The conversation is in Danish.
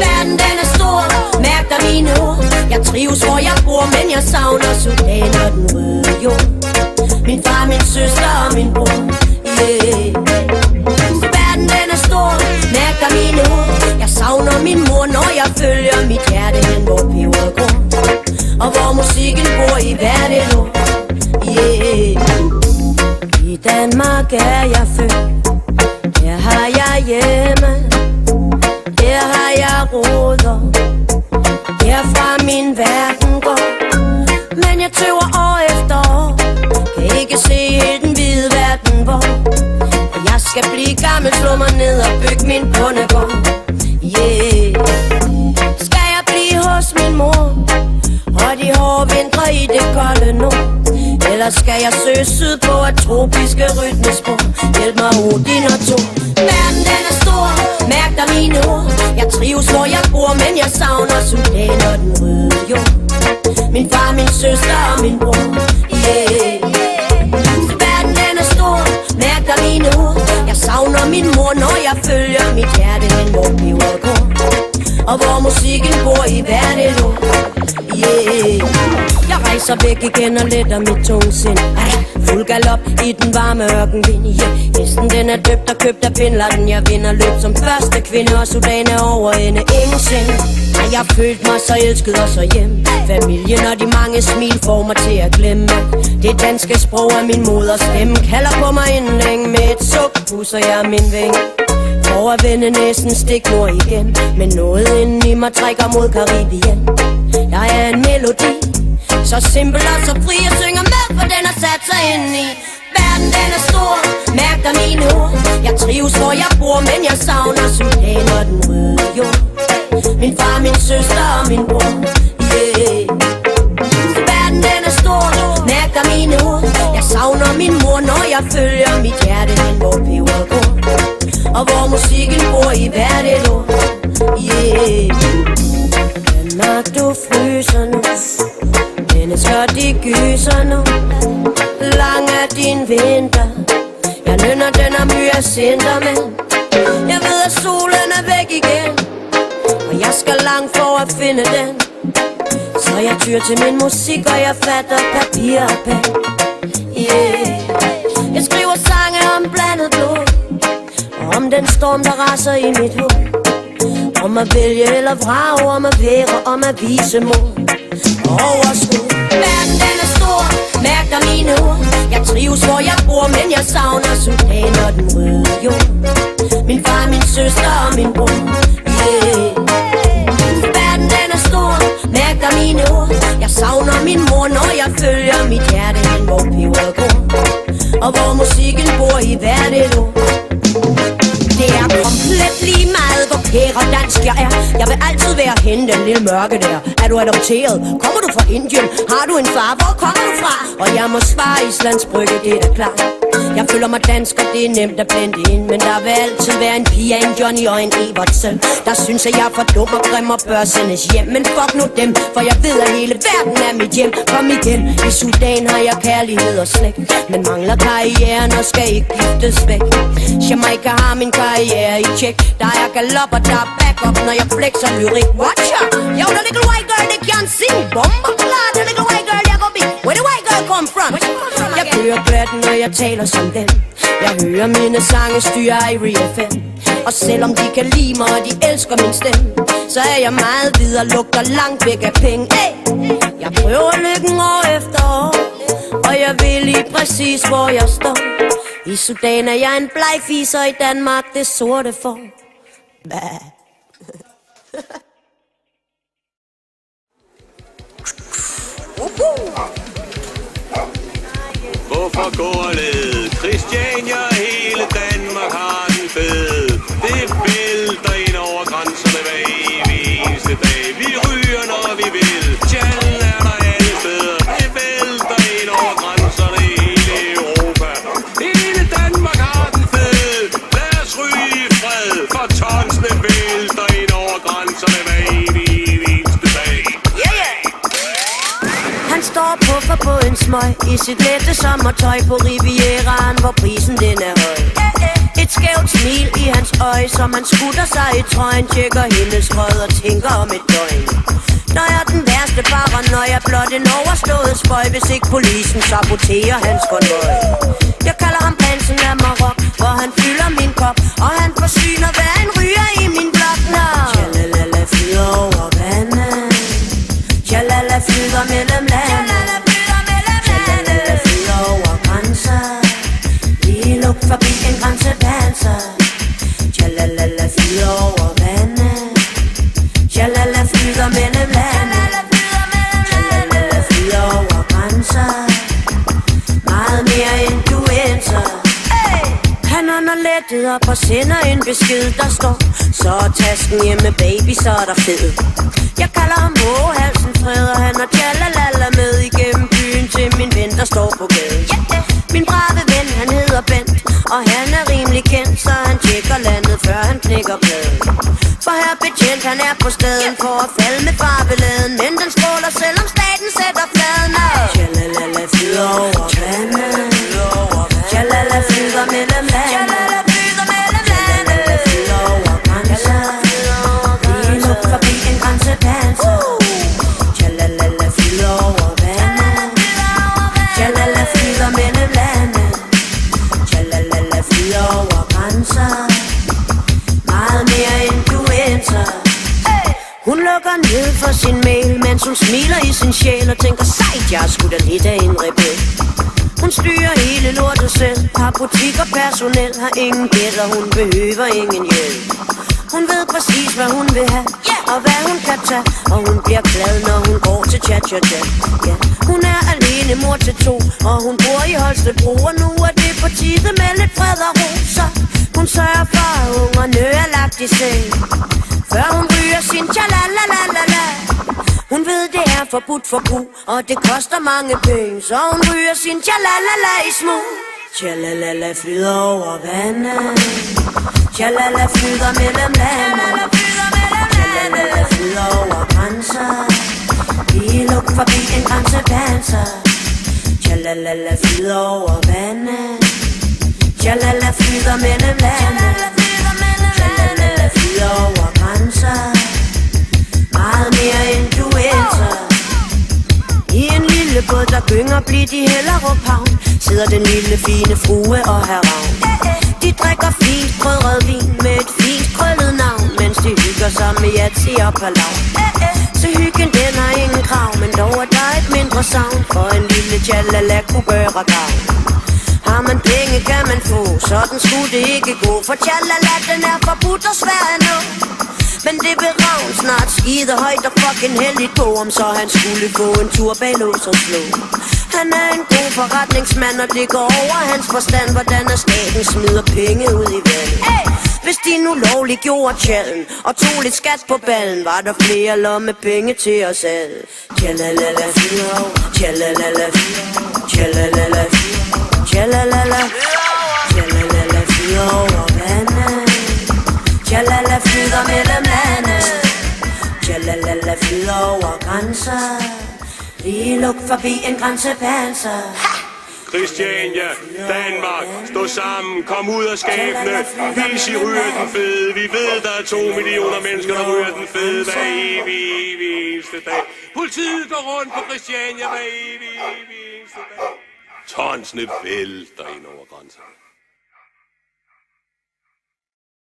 Verden den er stor, mærk dig mine ord. Jeg trives hvor jeg bor, men jeg savner Sudan og den røde jord. Min far, min søster og min bror, yeah. Verden den er stor, mærk dig mine ord. Jeg savner min mor, når jeg følger mit hjerte hen, hvor peberet går. Og hvor musikken bor i hvert et år, yeah. I Danmark er jeg født, her har jeg hjemme, her har jeg roder, herfra min verden går. Men jeg tøver år efter år, kan ikke se helt den hvide verden hvor. Jeg skal blive gammel, slå mig ned og bygge min bondegård, yeah. Skal jeg blive hos min mor, og de hårde vintre i det kolde nord? Eller skal jeg søge syd på et tropiske rytmespor? Hjælp mig Odin og Thor. Verden den er stor, mærk dig mine ord. Jeg trives hvor jeg bor, men jeg savner Sudan og den røde jord. Min far, min søster og min bror, yeah. Verden den er stor, mærk dig mine ord. Jeg savner min mor, når jeg følger mit hjerte hen, hvor peberet går. Og hvor musikken bor i hvert et år, yeah. Jeg rejser væk igen og letter mit tungsind. Fuld galop i den varme ørkenvind, yeah. Hesten den er døbt og købt af Bin Laden. Jeg vinder løb som første kvinde, og Sudan er over ende ingen sind. Jeg har følt mig så elsket og så hjem. Familien og de mange smil får mig til at glemme. Det danske sprog er min moders stemme. Kalder på mig indlæng med et suk, pusser jeg min ving. For at vende næsen stik nord igen. Men noget inden i mig trækker mod Karibien. Jeg er en melodi, så simpel og så fri. Jeg synger med, for den har sat sig ind i. Verden den er stor, mærk dig mine ord. Jeg trives hvor jeg bor, men jeg savner Sudan og den røde jord. Min far, min søster og min bror, yeah. Verden den er stor, mærk dig mine ord. Jeg savner min mor, når jeg følger mit hjerte hen, hvor peberet går. Og hvor musikken bor i hvert et år, yeah. Danmark du fryser nu, mennesker de gyser nu. Lang er din vinter, jeg nynner den er mye sinter, men jeg ved at solen er væk igen, og jeg skal langt for at finde den. Så jeg tyr til min musik, og jeg fatter papir og pen, yeah. Jeg skriver sange om blandet blod, og om den storm der raser i mit hoved. Om at vælge eller vrage, om at være, om at vise mod og overskud. Verden den er stor, mærk dig mine ord. Jeg trives hvor jeg bor, men jeg savner Sudan og den røde jord. Min far, min søster og min bror, yeah. Verden den er stor, mærk dig mine ord. Jeg savner min mor, når jeg følger mit hjerte hen, hvor peberet går. Og hvor musikken bor i hvert et år. Det er komplet lige meget, hvor kære og dansk jeg er. Jeg vil altid være hende, den lille mørke der. Er du adopteret? Kommer du fra Indien? Har du en far? Hvor kommer du fra? Og jeg må svare Islands Brygge, det er da klart. Jeg føler mig dansk, og det er nemt at blende ind. Men der vil altid være en Pia, en Johnny og en Evertsen, der synes, at jeg er for dum og grim og bør sendes hjem. Men fuck nu dem, for jeg ved, at hele verden er mit hjem. Kom igen, i Sudan har jeg kærlighed og slægt, men mangler karrieren og skal ikke giftes væk. Jamaica har min karriere i tjek. Der er galop og der er backup, når jeg flexer lyrik. Watch out! Yo, the little white girl, they can't sing. Bomber klar, the little white girl, jeg går bi. Where the white girl come from? Jeg kører glatten, når jeg taler som den. Jeg hører mine sange styre i FM. Og selvom de kan lide mig, og de elsker min stemme, så er jeg meget videre, lugter langt væk af penge. Hey! Jeg prøver lykken år efter år, og jeg ved lige præcis, hvor jeg står. I Sudan er jeg en blegfis, og i Danmark det sorte får. Bæh. Hvorfor går led? Christiania, hele Danmark har den fed. Det vælter ind over grænserne hver evig eneste dag. Vi ryger, når vi vil. Tjallen er der alle steder. Det vælter ind over grænserne i hele Europa. Hele Danmark har den fed. Lad os ryge i fred, for tonsene vælter ind over grænserne hver evig eneste dag. Han står på en smøg i sit lette sommertøj på Rivieraen, hvor prisen den er høj. høj, så man skutter sig i trøjen, tjekker hendes rød og tænker om et døgn. Når jeg er den værste paranoia, blot en overstået spøj, hvis ikke polisen saboterer hans konvoj. Jeg kalder ham prinsen af Marok, hvor han fylder min kop, og han forsyner hver en ryger i min blok. Tjalala flyder over vandet, tjalala flyder mellem landet, tjalala flyder over grænser, lige luk forbi en grænsepanser. Tjalala flyder over vandet, tjalala flyder mellem landet, tjalala flyder over grænser, meget mere influencer. Han ånder lettet op og sender en besked, der står: så er tasken hjemme baby, så er der fed. Jeg kalder ham Mågehalsen Fred, og han har tjalalala med igennem byen til min ven, der står på gaden. Min brave ven, han hedder Bent, og han er rimelig kendt, så han tjekker landet, før han knækker pladen. For her betjent, han er på staden for at falde med farveladen, men den stråler, selvom staten sætter fladen af. Tjalala flyder over vandet, tjalala flyder mellem landet, tjalala flyder over grænser, lige luk forbi en grænsepanser. Tjalala flyder over vandet, tjalala flyder mellem landet, tjalala flyder over grænser, meget mere influencer. Hun lukker ned for sin mail, mens hun smiler i sin sjæl og tænker: sejt, jeg er sgu da lidt af en rebel. Hun styrer hele lortet selv, har butik og personel, har ingen gæld, og hun behøver ingen hjælp. Hun ved præcis, hvad hun vil have, og hvad hun kan tage, og hun bliver glad, når hun går til cha-cha-cha. Ja, hun er alene mor til 2, og hun bor i Holstebro, og nu er det på tide med lidt fred og ro. Så hun sørger for, at ungerne er lagt i seng, før hun ryger sin tjalalalala. Hun ved, det er forbudt forbrug, og det koster mange penge, så hun ryger sin tjalalala i smug. Tjalala flyder over vandet, tjalala flyder mellem landet, tjalala flyder over grænser, lige luk forbi en grænsepanser. Tjalala flyder over vandet, tjalala flyder mellem landet, tjalala flyder over grænser, meget mere influencer. I en lille båd, der gynger blidt i Hellerup havn, sidder den lille fine frue og herr Ravn. De drikker fint krydret vin med et fint krøllet navn, mens de hygger sig med Yatzy og Palau. Så hyggen den har ingen krav, men dog er der et mindre savn, for en lille tjalala kunne gøre gavn. Har man penge, kan man få, sådan skulle det ikke gå, for tjalala den er forbudt og svær at nå. Men det vil Ravn snart skide højt og fucking heldigt på, om så han skulle få en tur bag lås og slå. Han er en god forretningsmand, og det går over hans forstand, hvordan er staten smider penge ud i vandet. Hvis de nu lovligt gjorde tjallen og tog lidt skat på ballen, var der flere lomme penge til os alle. Tjalalala flyder, tjalalala flyder, tjalalala flyder, tjalalala tjalalala flyder over vandet, tjalala flyder mellem landet, tjalala flyder over grænser, lige luk forbi en grænsepanser. Christiania, Danmark, stå sammen, kom ud af skabene, vis I ryger den fede. Vi ved, der er 2 millioner mennesker, der ryger den fede hver evig eneste dag. Politiet går rundt på Christiania hver evig eneste dag. Tonsene vælter ind over grænsen.